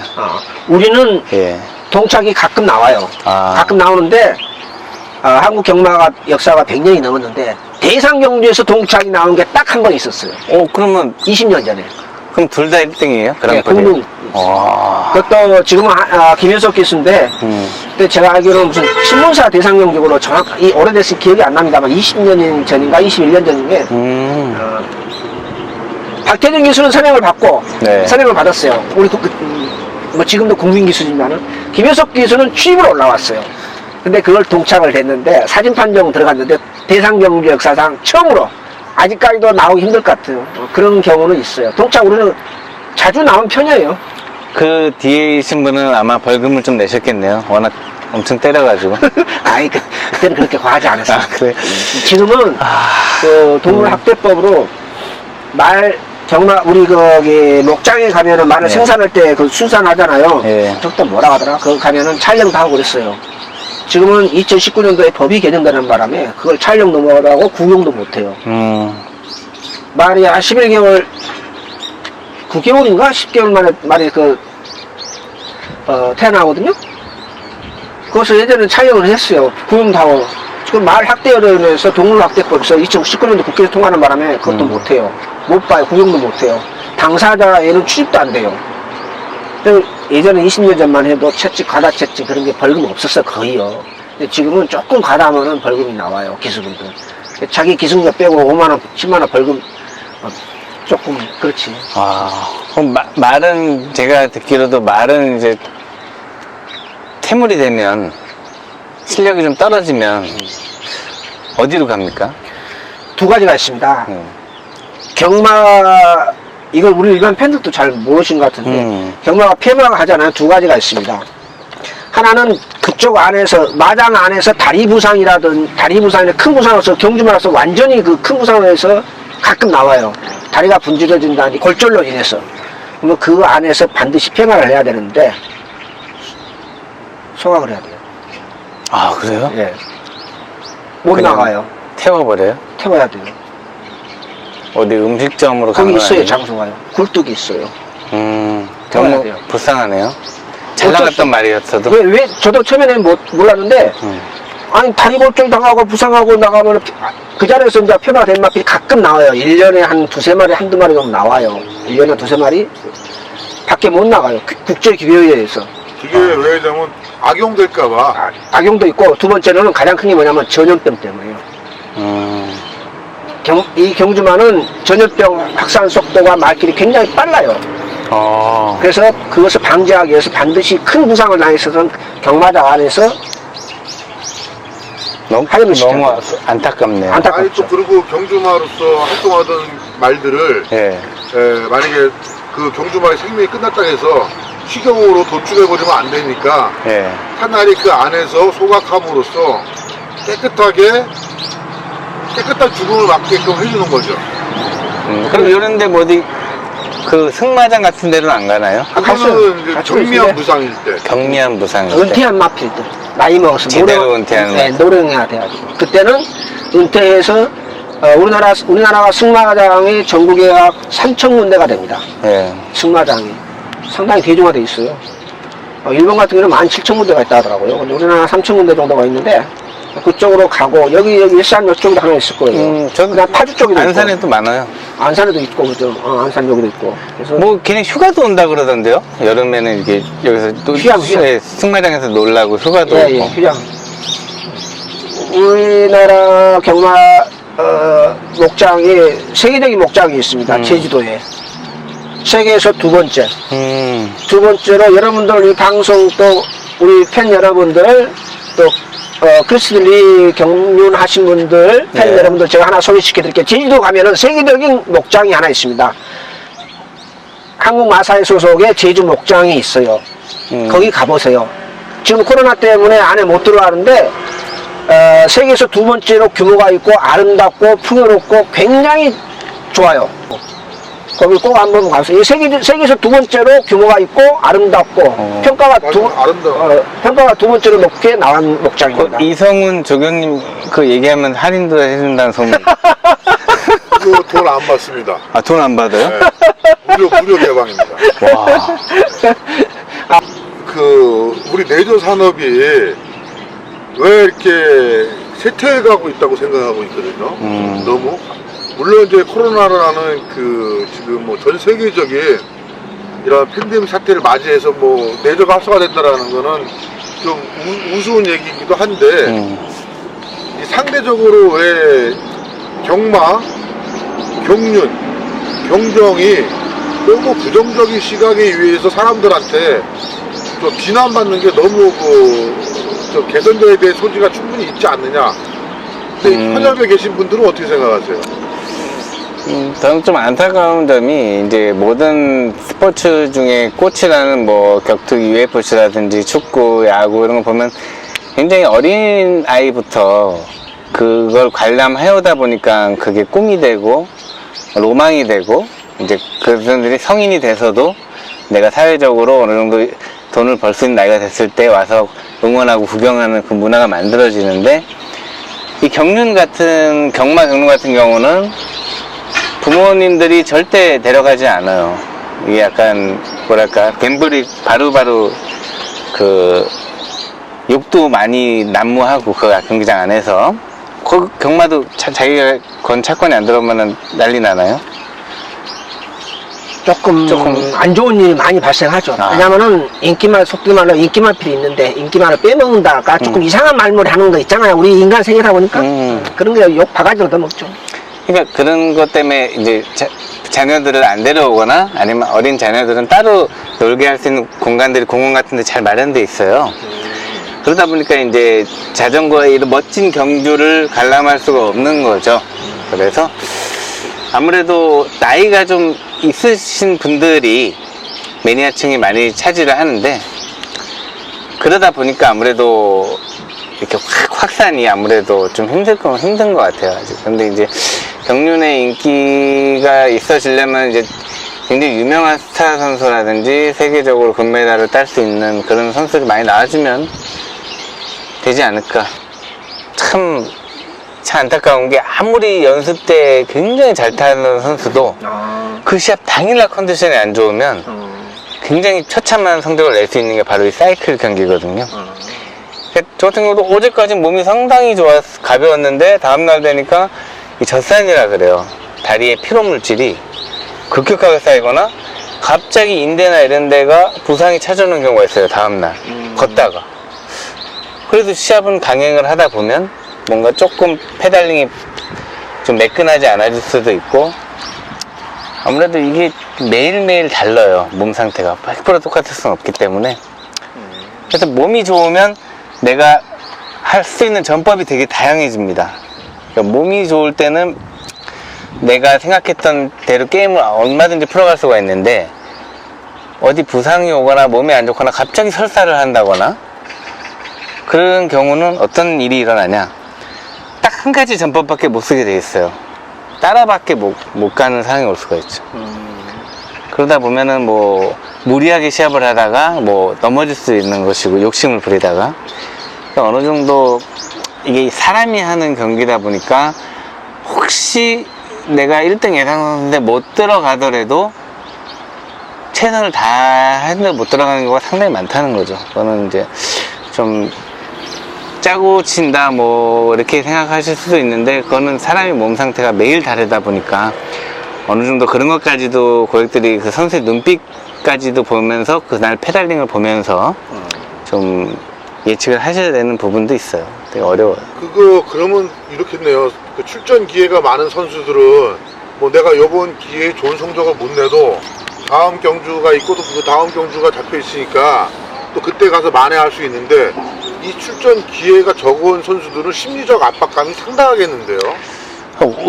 우리는 예. 동착이 가끔 나와요. 가끔 나오는데 한국 경마가 역사가 100년이 넘었는데 대상 경주에서 동착이 나온 게 딱 한 번 있었어요. 그러면 20년 전에. 그럼 둘 다 1등이에요? 네, 공동. 그것도 지금은 김현석 기수인데 그때 제가 알기로는 무슨 신문사 대상 경주로 정확히 오래됐을 기억이 안 납니다만 20년 전인가 21년 전인데 박태준 기수는 선행을 받고 네. 선행을 받았어요. 우리 뭐 지금도 국민 기수지만은 김현석 기수는 취임으로 올라왔어요. 근데 그걸 동착을 됐는데 사진 판정 들어갔는데 대상 경주 역사상 처음으로 아직까지도 나오기 힘들 것 같아요. 그런 경우는 있어요. 동착 우리는 자주 나온 편이에요. 그 뒤에 계신 분은 아마 벌금을 좀 내셨겠네요. 워낙 엄청 때려가지고. 아이, 그때는 그렇게 과하지 않았어요. 그래. 지금은 그 동물 학대법으로 경마 우리 거기 목장에 가면은 말을 네. 생산할 때 그 순산하잖아요. 예. 저때 뭐라 하더라? 그거 가면은 촬영도 하고 그랬어요. 지금은 2019년도에 법이 개정되는 바람에 그걸 촬영도 못하고 구경도 못해요. 말이 한 11개월 9개월인가 10개월 만에 말이 태어나거든요. 그것을 예전에 촬영을 했어요. 구경도 하고. 지금 말 학대로 인해서 동물학대법에서 2019년도 국회에서 통과하는 바람에 그것도 못해요. 못 봐요. 구경도 못해요. 당사자에는 출입도 안 돼요. 예전에 20년 전만 해도 채찍, 과다 채찍 그런 게 벌금 없었어요. 거의요. 근데 지금은 조금 과다하면은 벌금이 나와요. 기수분들. 자기 기승력 빼고 5만원, 10만원 벌금, 조금, 그렇지. 그럼 말은, 제가 듣기로도 말은 이제 태물이 되면, 실력이 좀 떨어지면, 어디로 갑니까? 두 가지가 있습니다. 경마, 이걸 우리 일반 팬들도 잘 모르신 것 같은데, 경마가 폐마가 하잖아요. 두 가지가 있습니다. 하나는 그쪽 안에서, 마장 안에서 다리 부상이나 큰 부상으로서 경주마라서 완전히 그 큰 부상으로 해서 가끔 나와요. 다리가 분질러진다니 골절로 인해서. 그러면 그 안에서 반드시 폐마를 해야 되는데, 소각을 해야 돼요. 그래요? 예. 못 그냥 나가요. 태워버려요? 태워야 돼요. 어디 음식점으로 거기 가는 거 있어요, 아니에요? 장소가요. 굴뚝이 있어요. 너무 태워야 돼요. 불쌍하네요. 잘 어쩔 수 나갔던 말이었어도. 왜, 저도 처음에는 몰랐는데, 아니, 다리 골절 당하고 부상하고 나가면 그 자리에서 이제 폐마가 된 마필이 가끔 나와요. 1년에 한 두세 마리, 한두 마리 정도 나와요. 1년에 한 두세 마리? 밖에 못 나가요. 국제기별회에서. 그게 왜냐면 악용될까봐. 악용도 있고, 두 번째로는 가장 큰 게 뭐냐면 전염병 때문에요. 이 경주마는 전염병 확산 속도가 말길이 굉장히 빨라요. 그래서 그것을 방지하기 위해서 반드시 큰 부상을 당했어서는 경마장 안에서 하려면 너무 안타깝네요. 아니 또 그리고 경주마로서 활동하던 말들을 예. 만약에 그 경주마의 생명이 끝났다 해서 식용으로 도축해버리면 안 되니까 예. 차라리 그 안에서 소각함으로써 깨끗한 죽음을 막게끔 해주는 거죠. 그럼 이런데 뭐 어디 그 승마장 같은 데는 안 가나요? 그거는 이제 같이 경미한 있는데. 부상일 때. 경미한 부상. 은퇴한 마필들 나이 먹어서 제대로 은퇴하는 네, 노령해야 돼가지고 그때는 은퇴해서 우리나라가 승마장이 전국에 약 3,000군데가 됩니다. 예. 승마장이 상당히 대중화돼 있어요. 일본 같은 경우는 17,000군데가 있다 하더라고요. 근데 우리나라 3,000군데 정도가 있는데 그쪽으로 가고 여기 일산 이쪽에도 하나 있을 거예요. 그다음 파주 쪽에도 안산에도 있고. 많아요. 안산에도 있고 그죠. 안산 여기도 있고. 그래서 뭐 걔네 휴가도 온다 그러던데요. 여름에는 이게 여기서 또 휴양. 예, 승마장에서 놀라고 휴가도 예, 오고. 휴양. 우리나라 경마 목장이 세계적인 목장이 있습니다. 제주도에. 세계에서 두 번째. 두 번째로 여러분들 이 방송 또 우리 팬 여러분들 또 크리스들리 경륜하신 분들 팬 네. 여러분들 제가 하나 소개시켜 드릴게요. 제주도 가면은 세계적인 목장이 하나 있습니다. 한국 마사회 소속의 제주 목장이 있어요. 거기 가보세요. 지금 코로나 때문에 안에 못 들어가는데 세계에서 두 번째로 규모가 있고 아름답고 풍요롭고 굉장히 좋아요. 거기 꼭 한번 가세요. 세계에서 두 번째로 규모가 있고 아름답고 평가가 평가가 두 번째로 높게 나온 목장입니다. 이성훈 조교님 그 얘기하면 할인도 해준다는 소문. 그거 돈 안 받습니다. 돈 안 받아요? 네. 무료 개방입니다. 와. 우리 내조 산업이 왜 이렇게 쇠퇴해가고 있다고 생각하고 있거든요. 너무. 물론 이제 코로나라는 지금 뭐 전 세계적인 이런 팬데믹 사태를 맞이해서 뭐 내조가 활성화됐다라는 거는 좀 우스운 얘기이기도 한데 이 상대적으로 왜 경마, 경륜, 경정이 너무 부정적인 시각에 의해서 사람들한테 좀 비난받는 게 너무 저 개선자에 대해 소지가 충분히 있지 않느냐. 근데 현역에 계신 분들은 어떻게 생각하세요? 저는 좀 안타까운 점이 이제 모든 스포츠 중에 꽃이라는 뭐 격투기 UFC라든지 축구, 야구 이런 거 보면 굉장히 어린 아이부터 그걸 관람해오다 보니까 그게 꿈이 되고 로망이 되고 이제 그분들이 성인이 돼서도 내가 사회적으로 어느 정도 돈을 벌 수 있는 나이가 됐을 때 와서 응원하고 구경하는 그 문화가 만들어지는데, 이 경륜 같은 경우는 부모님들이 절대 데려가지 않아요. 이게 약간 뭐랄까, 갬블이 바로바로 그 욕도 많이 난무하고 그 경기장 안에서 그 경마도 자기가 건 차권이 안 들어오면 난리 나나요? 조금 안 좋은 일이 많이 발생하죠. 왜냐면은 속된 말로 인기말필이 있는데 인기말을 빼먹는다가 조금 이상한 말을 하는 거 있잖아요. 우리 인간 세계다 보니까 그런 게 욕 바가지 얻어먹죠. 그러니까 그런 것 때문에 이제 자녀들을 안 데려오거나 아니면 어린 자녀들은 따로 놀게 할 수 있는 공간들이 공원 같은 데 잘 마련돼 있어요. 그러다 보니까 이제 자전거의 이런 멋진 경주를 관람할 수가 없는 거죠. 그래서 아무래도 나이가 좀 있으신 분들이 매니아층이 많이 차지를 하는데, 그러다 보니까 아무래도 이렇게 확산이 아무래도 좀 힘든 것 같아요, 아직. 근데 이제 경륜의 인기가 있어지려면 이제 굉장히 유명한 스타 선수라든지 세계적으로 금메달을 딸 수 있는 그런 선수들이 많이 나와주면 되지 않을까. 참 안타까운 게, 아무리 연습 때 굉장히 잘 타는 선수도 그 시합 당일날 컨디션이 안 좋으면 굉장히 처참한 성적을 낼 수 있는 게 바로 이 사이클 경기거든요. 저 같은 경우도 어제까지 몸이 상당히 가벼웠는데 다음날 되니까 이 젖산이라 그래요. 다리에 피로물질이 급격하게 쌓이거나 갑자기 인대나 이런 데가 부상이 찾아오는 경우가 있어요, 다음날 걷다가. 그래도 시합은 강행을 하다 보면 뭔가 조금 페달링이 좀 매끈하지 않아질 수도 있고, 아무래도 이게 매일매일 달라요, 몸 상태가. 100% 똑같을 수는 없기 때문에. 그래서 몸이 좋으면 내가 할 수 있는 전법이 되게 다양해집니다. 그러니까 몸이 좋을 때는 내가 생각했던 대로 게임을 얼마든지 풀어갈 수가 있는데, 어디 부상이 오거나 몸이 안 좋거나 갑자기 설사를 한다거나 그런 경우는 어떤 일이 일어나냐, 딱 한 가지 전법밖에 못 쓰게 돼 있어요. 따라밖에 못 가는 상황이 올 수가 있죠. 그러다 보면은 뭐 무리하게 시합을 하다가 뭐 넘어질 수 있는 것이고, 욕심을 부리다가. 그러니까 어느 정도 이게 사람이 하는 경기다 보니까 혹시 내가 1등 예상 선수인데 못 들어가더라도 최선을 다했는데 못 들어가는 경우가 상당히 많다는 거죠. 그거는 이제 좀 짜고 친다 뭐 이렇게 생각하실 수도 있는데, 그거는 사람의 몸 상태가 매일 다르다 보니까 어느 정도 그런 것까지도 고객들이 그 선수의 눈빛까지도 보면서 그날 페달링을 보면서 좀 예측을 하셔야 되는 부분도 있어요. 되게 어려워요. 그러면 이렇겠네요. 그 출전 기회가 많은 선수들은 뭐 내가 이번 기회에 좋은 성적을 못 내도 다음 경주가 있고 또 그 다음 경주가 잡혀 있으니까 또 그때 가서 만회할 수 있는데, 이 출전 기회가 적은 선수들은 심리적 압박감이 상당하겠는데요.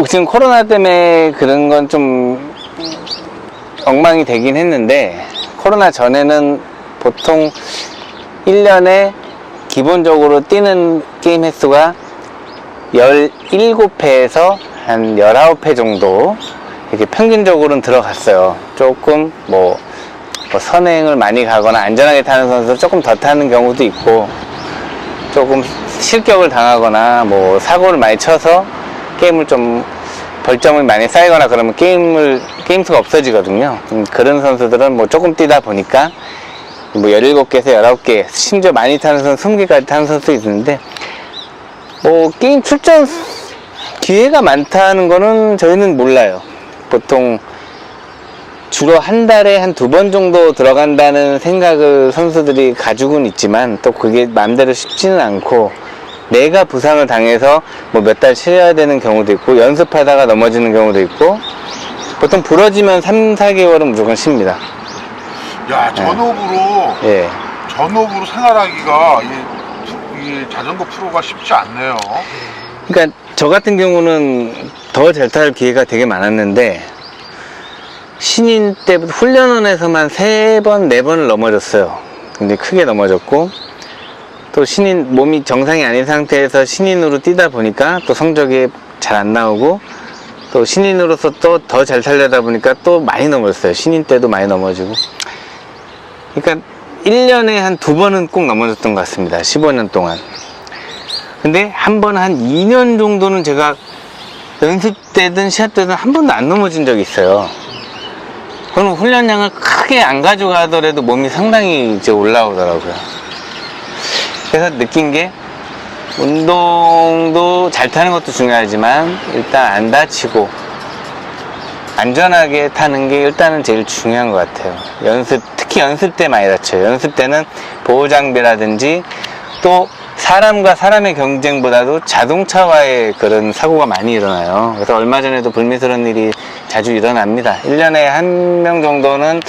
지금 코로나 때문에 그런 건 좀 엉망이 되긴 했는데, 코로나 전에는 보통 1년에 기본적으로 뛰는 게임 횟수가 17회에서 한 19회 정도 이렇게 평균적으로는 들어갔어요. 조금 뭐 선행을 많이 가거나 안전하게 타는 선수는 조금 더 타는 경우도 있고, 조금 실격을 당하거나 뭐 사고를 많이 쳐서 게임을 좀 벌점이 많이 쌓이거나 그러면 게임 수가 없어지거든요. 그런 선수들은 뭐 조금 뛰다 보니까 뭐 17개에서 19개, 심지어 많이 타는 선수 20개까지 타는 선수 있는데, 뭐 게임 출전 기회가 많다는 거는 저희는 몰라요. 보통 주로 한 달에 한 2번 정도 들어간다는 생각을 선수들이 가지고는 있지만, 또 그게 마음대로 쉽지는 않고, 내가 부상을 당해서 뭐 몇 달 쉬어야 되는 경우도 있고, 연습하다가 넘어지는 경우도 있고, 보통 부러지면 3, 4개월은 무조건 쉽니다. 야, 전업으로 예. 전업으로 생활하기가 이 자전거 프로가 쉽지 않네요. 그러니까 저 같은 경우는 더 잘 탈 기회가 되게 많았는데, 신인 때부터 훈련원에서만 3번, 4번을 넘어졌어요. 굉장히 크게 넘어졌고, 또 신인, 몸이 정상이 아닌 상태에서 신인으로 뛰다 보니까 또 성적이 잘 안 나오고, 또 신인으로서 또 더 잘 살려다 보니까 또 많이 넘어졌어요. 신인 때도 많이 넘어지고. 그러니까 1년에 한 2번은 꼭 넘어졌던 것 같습니다. 15년 동안. 근데 한 번 한 2년 정도는 제가 연습 때든 시합 때든 한 번도 안 넘어진 적이 있어요. 그럼 훈련량을 크게 안 가져가더라도 몸이 상당히 이제 올라오더라고요. 그래서 느낀 게 운동도 잘 타는 것도 중요하지만 일단 안 다치고 안전하게 타는 게 일단은 제일 중요한 것 같아요. 특히 연습 때 많이 다쳐요. 연습 때는 보호장비라든지 또 사람과 사람의 경쟁보다도 자동차와의 그런 사고가 많이 일어나요. 그래서 얼마 전에도 불미스러운 일이 자주 일어납니다. 1년에 한 명 정도는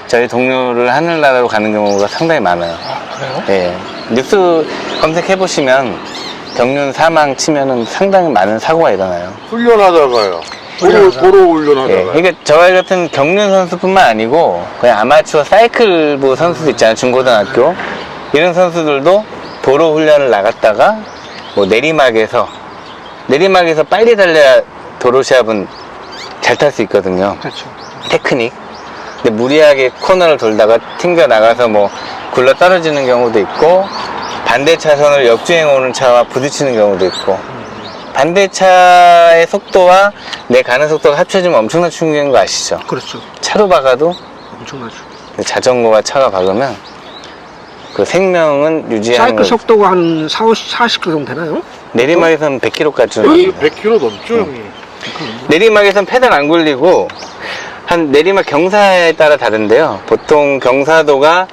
저희 동료를 하늘나라로 가는 경우가 상당히 많아요. 그래요? 예. 뉴스 검색해보시면 경륜 사망 치면은 상당히 많은 사고가 일어나요. 훈련하다가요. 도로 훈련하다가. 예. 그러니까 저희 같은 경륜 선수뿐만 아니고 그냥 아마추어 사이클부 선수도 있잖아요. 중고등학교. 이런 선수들도 도로 훈련을 나갔다가 뭐 내리막에서 빨리 달려야 도로 시합은 잘 탈 수 있거든요. 그렇죠. 테크닉. 근데 무리하게 코너를 돌다가 튕겨 나가서 뭐 굴러 떨어지는 경우도 있고 반대 차선을 역주행 오는 차와 부딪히는 경우도 있고 반대차의 속도와 내 가는 속도가 합쳐지면 엄청난 충격인 거 아시죠? 그렇죠. 차로 박아도 엄청나죠. 자전거와 차가 박으면 그 생명은 유지하는 사이클 거. 속도가 한 40km 정도 되나요? 내리막에서는 100km까지 거의 100km 넘죠, 형님. 내리막에선 페달 안 굴리고 한 내리막 경사에 따라 다른데요. 보통 경사도가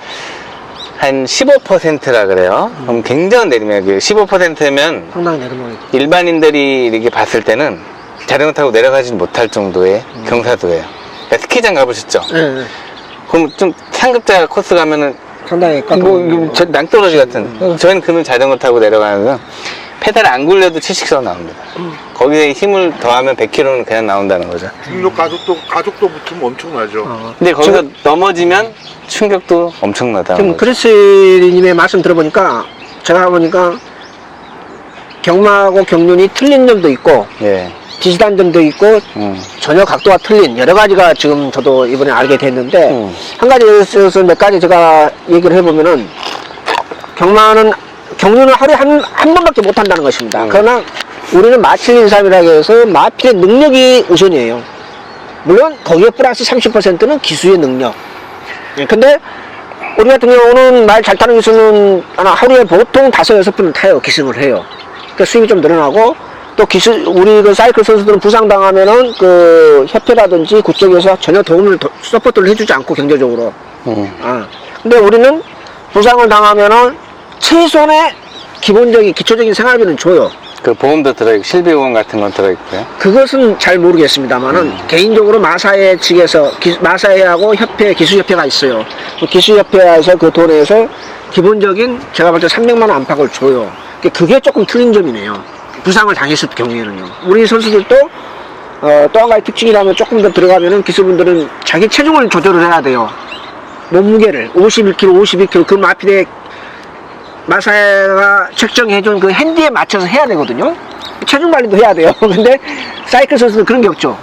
한 15%라 그래요. 그럼 굉장한 내리막이에요. 15%면 상당히 내리막이. 일반인들이 이렇게 봤을 때는 자전거 타고 내려가지 못할 정도의 경사도예요. 그러니까 스키장 가보셨죠? 예, 예. 그럼 좀 상급자 코스 가면은 상당히 뭐 낭떠러지 같은. 저희는 그는 자전거 타고 내려가는 페달 안 굴려도 70km 나옵니다. 거기에 힘을 더하면 100km는 그냥 나온다는 거죠. 중력 가속도 붙으면 엄청나죠. 근데 거기서 넘어지면 충격도 엄청나다는 지금 거죠. 크리스님의 말씀 들어보니까 제가 보니까 경마하고 경륜이 틀린 점도 있고 예. 비슷한 점도 있고 전혀 각도가 틀린 여러 가지가 지금 저도 이번에 알게 됐는데 한 가지에서 몇 가지 제가 얘기를 해보면은 경륜은 하루에 한 번밖에 못 한다는 것입니다. 그러나 우리는 마필 인삼이라고 해서 마필의 능력이 우선이에요. 물론 거기에 플러스 30%는 기수의 능력. 예, 근데 우리 같은 경우는 말 잘 타는 기수는 하루에 보통 5-6번은 타요. 기승을 해요. 그러니까 수입이 좀 늘어나고 또 우리 그 사이클 선수들은 부상당하면은 그 협회라든지 그쪽에서 전혀 서포트를 해주지 않고 경제적으로. 근데 우리는 부상을 당하면은 최소한의 기본적인 기초적인 생활비는 줘요. 그 보험도 들어있고 실비보험 같은 건 들어있고요. 그것은 잘 모르겠습니다만은 개인적으로 마사회 측에서 마사회하고 협회 기수협회가 있어요. 그 기수협회에서 그 돈에서 기본적인 제가 볼 때 300만 원 안팎을 줘요. 그게 조금 틀린 점이네요. 부상을 당했을 경우에는요. 우리 선수들도 또 한 가지 특징이라면 조금 더 들어가면은 기수분들은 자기 체중을 조절을 해야 돼요. 몸무게를 51kg, 52kg 그 마필의 마사회가 책정해준 그 핸디에 맞춰서 해야 되거든요. 체중 관리도 해야 돼요. 근데 사이클 선수는 그런 게 없죠.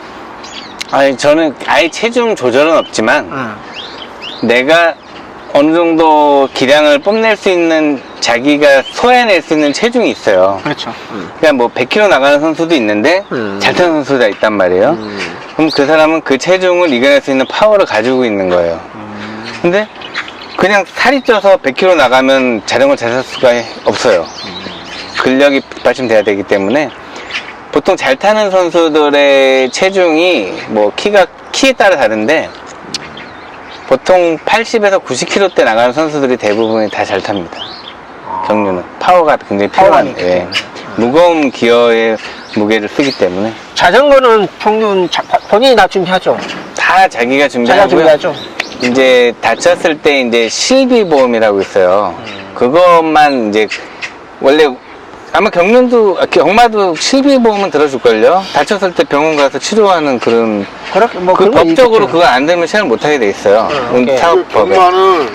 아니 저는 아예 체중 조절은 없지만 내가 어느 정도 기량을 뽐낼 수 있는 자기가 소화해낼 수 있는 체중이 있어요. 그렇죠. 그러니까 뭐 100km 나가는 선수도 있는데 잘 타는 선수가 있단 말이에요. 그럼 그 사람은 그 체중을 이겨낼 수 있는 파워를 가지고 있는 거예요. 근데 그냥 살이 쪄서 100km 나가면 자전거 잘 탈 수가 없어요. 근력이 받침돼야 되기 때문에 보통 잘 타는 선수들의 체중이 뭐 키에 따라 다른데 보통 80에서 90km대 나가는 선수들이 대부분이 다 잘 탑니다. 경륜은 파워가 굉장히 필요한 예. 무거운 기어의 무게를 쓰기 때문에 자전거는 평균 본인이 다 준비하죠. 다 자기가 자기가 준비하고요. 준비하죠. 이제 다쳤을 때 이제 실비보험이라고 있어요. 그것만 이제 원래 아마 경마도 실비보험은 들어줄걸요? 다쳤을 때 병원 가서 치료하는 그런. 그렇게 뭐 그 그런 거 법적으로 있겠죠. 그거 안 되면 시행을 못하게 돼 있어요. 오케이. 사업법에. 경마는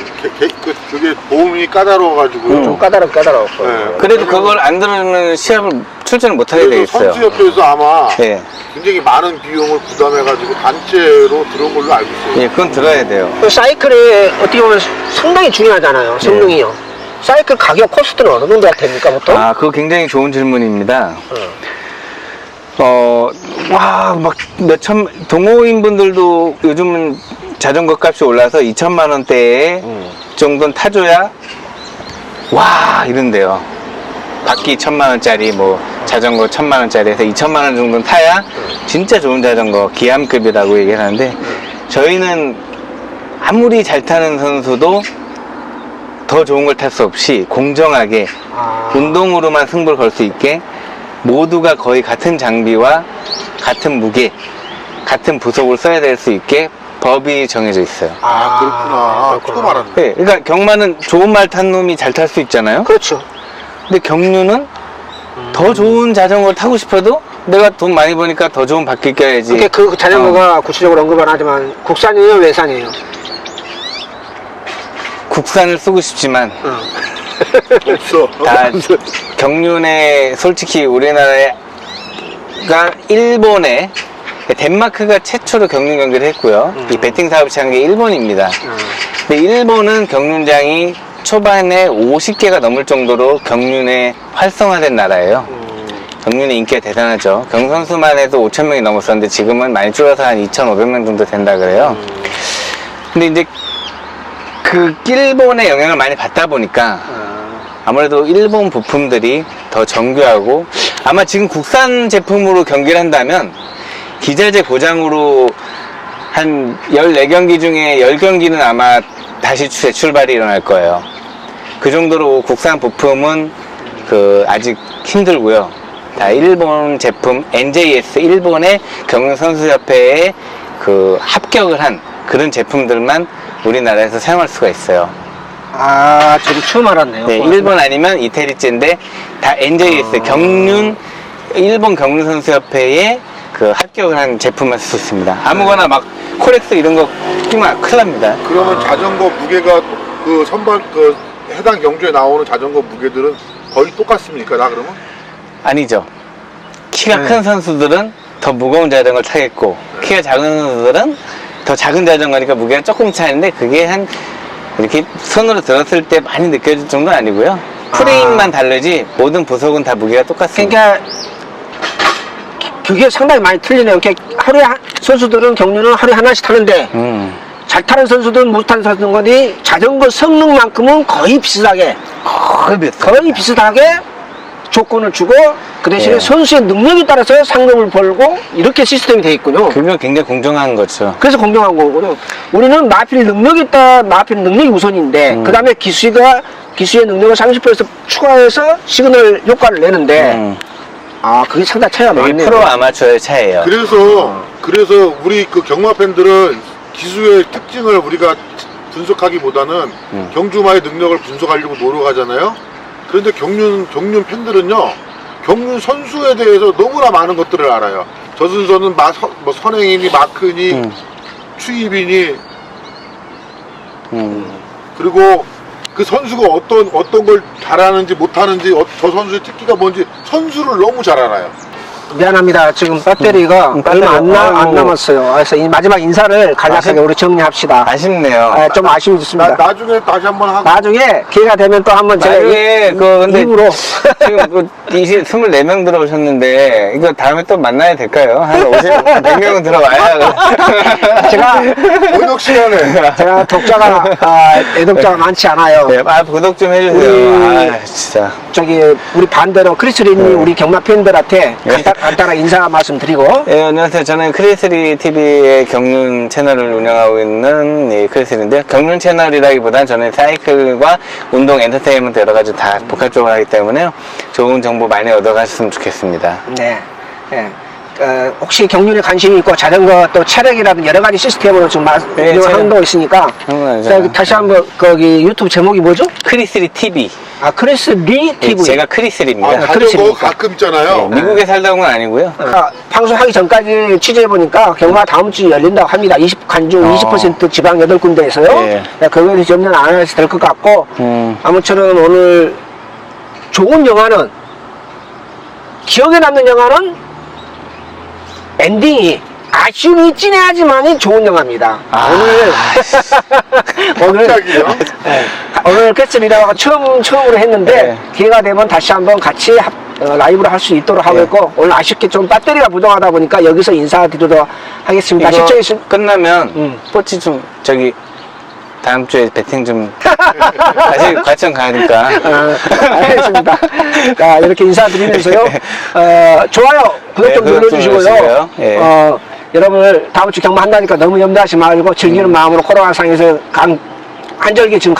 그게 보험이 까다로워가지고 좀 까다롭고. 네. 그래도 그걸 안 들으면 시합을 출전을 못하게 돼 그래서 있어요. 선수협회에서 아마 예, 굉장히 많은 비용을 부담해가지고 단체로 들어온 걸로 알고 있어요. 예, 그건 들어야 돼요. 그 사이클이 어떻게 보면 상당히 중요하잖아요. 성능이요. 사이클 가격 코스트는 어느 정도가 됩니까 보통? 아, 그거 굉장히 좋은 질문입니다. 어. 막 동호인분들도 요즘은 자전거 값이 올라서 2천만 원대에 정도는 타줘야 와 이런데요. 바퀴 1,000만 원짜리 뭐 자전거 1,000만 원짜리에서 2천만 원 정도는 타야 진짜 좋은 자전거 기암급이라고 얘기하는데 저희는 아무리 잘 타는 선수도 더 좋은 걸 탈 수 없이 공정하게 운동으로만 승부를 걸 수 있게 모두가 거의 같은 장비와 같은 무게, 같은 부속을 써야 될 수 있게 법이 정해져 있어요. 그렇구나. 처음 알았네. 네, 그러니까 경마는 좋은 말 탄 놈이 잘 탈 수 있잖아요. 그렇죠. 근데 경륜은 더 좋은 자전거를 타고 싶어도 내가 돈 많이 버니까 더 좋은 바퀴 껴야지. 그러니까 그 자전거가 구체적으로 언급은 하지만 국산이에요, 외산이에요? 국산을 쓰고 싶지만 없어. 다 경륜에 솔직히 우리나라가 일본에 덴마크가 최초로 경륜 경기를 했고요. 이 배팅 사업을 시작한 게 일본입니다. 근데 일본은 경륜장이 초반에 50개가 넘을 정도로 경륜에 활성화된 나라예요. 경륜의 인기가 대단하죠. 경선수만 해도 5,000명이 넘었었는데 지금은 많이 줄어서 한 2,500명 정도 된다 그래요. 근데 이제 그 일본의 영향을 많이 받다 보니까 아무래도 일본 부품들이 더 정교하고 아마 지금 국산 제품으로 경기를 한다면 기자재 고장으로 한 14경기 중에 10경기는 아마 다시 재출발이 일어날 거예요. 그 정도로 국산 부품은 아직 힘들고요. 다 일본 제품 NJS 일본의 경륜선수협회에 합격을 한 그런 제품들만 우리나라에서 사용할 수가 있어요. 아, 저도 처음 알았네요. 네, 일본 아니면 이태리제인데 다 NJS 일본 경륜선수협회에 합격을 한 제품만 쓸 수 있습니다. 아무거나 막 코렉스 이런 거 끼면 큰일 납니다. 그러면 자전거 무게가 해당 경주에 나오는 자전거 무게들은 거의 똑같습니까? 나 그러면? 아니죠. 키가 네. 큰 선수들은 더 무거운 자전거를 타겠고 키가 작은 선수들은 더 작은 자전거니까 무게가 조금 차이인데 그게 이렇게 손으로 들었을 때 많이 느껴질 정도는 아니고요. 프레임만 다르지 모든 부속은 다 무게가 똑같습니다. 그러니까 그게 상당히 많이 틀리네요. 그러니까 선수들은 경륜은 하루에 하나씩 타는데 잘 타는 선수들은 못 타는 선수들이 자전거 성능만큼은 거의 비슷하게 조건을 주고 그 대신에 예. 선수의 능력에 따라서 상금을 벌고 이렇게 시스템이 돼 있군요. 그게 굉장히 공정한 거죠. 그래서 공정한 거거든요. 우리는 마필 능력이 우선인데 그 다음에 기수의 능력을 30%에서 추가해서 시그널 효과를 내는데 그게 상당히 차이가 여기 많네요. 프로 아마추어의 차이예요. 그래서 우리 경마 팬들은 기수의 특징을 우리가 분석하기보다는 경주마의 능력을 분석하려고 노력하잖아요. 그런데 경륜 팬들은요, 경륜 선수에 대해서 너무나 많은 것들을 알아요. 저 선수는 선행이니 마크니 추입이니 그리고 그 선수가 어떤 걸 잘하는지 못하는지 저 선수의 특기가 뭔지 선수를 너무 잘 알아요. 미안합니다. 지금 배터리가 얼마 안 남았어요. 그래서 이 마지막 인사를 간략하게 우리 정리합시다. 아쉽네요. 좀 아쉽습니다. 나중에 다시 한번 하고. 나중에 기회가 되면 또 한번 나중에 근데 입으로 지금 24명 들어오셨는데 이거 다음에 또 만나야 될까요? 한 100명은 들어와야 제가 독자가 애독자가 많지 않아요. 네, 구독 좀 해주세요. 진짜 우리 반대로 크리스리님 우리 경마 팬들한테 간단한 인사 말씀 드리고. 예, 안녕하세요. 저는 크리스리 TV의 경륜 채널을 운영하고 있는 크리스리인데요. 경륜 채널이라기보단 저는 사이클과 운동, 엔터테인먼트 여러 가지 다 복합적으로 하기 때문에요. 좋은 정보 많이 얻어가셨으면 좋겠습니다. 네. 혹시 경륜에 관심이 있고 자전거 또 체력이라든 여러 가지 시스템으로 좀 운영을 하는 거 있으니까 다시 한번 거기 유튜브 제목이 뭐죠? 크리스리 TV. 아, 크리스 리 예, TV. 제가 크리스리입니다. 아, 자전거 그렇습니까? 가끔 있잖아요. 예, 미국에 살다 온 건 아니고요. 방송하기 전까지 취재해보니까 경마 다음 주에 열린다고 합니다. 관중 20% 지방 8군데에서요. 예. 그거에 대해서 염려는 안 해도 될 것 같고, 아무쪼록 오늘 좋은 영화는, 기억에 남는 영화는 엔딩이 아쉬움이 진해하지만이 좋은 영화입니다. 오늘 갑자기요? 네, 오늘 캐슬이라고 처음으로 했는데 네. 기회가 되면 다시 한번 같이 라이브로 할 수 있도록 하고 네. 있고, 오늘 아쉽게 좀 배터리가 부족하다 보니까 여기서 인사드리도록 하겠습니다. 이거 시청해주신 끝나면 뽀찌 좀 저기 다음 주에 배팅 좀 다시 과천 가니까 알겠습니다. 자, 이렇게 인사드리면서요. 좋아요, 구독 네, 좀 구독 좀 눌러주시고요. 눌러주시고요. 예. 여러분들 다음 주 경마 한다니까 너무 염려하지 말고 즐기는 마음으로 코로나 상에서 한절기 지금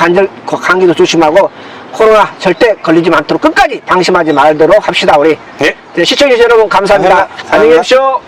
감기도 조심하고 코로나 절대 걸리지 않도록 끝까지 방심하지 말도록 합시다. 우리 예. 네, 시청해주신 여러분 감사합니다. 감사합니다. 안녕히 계십시오.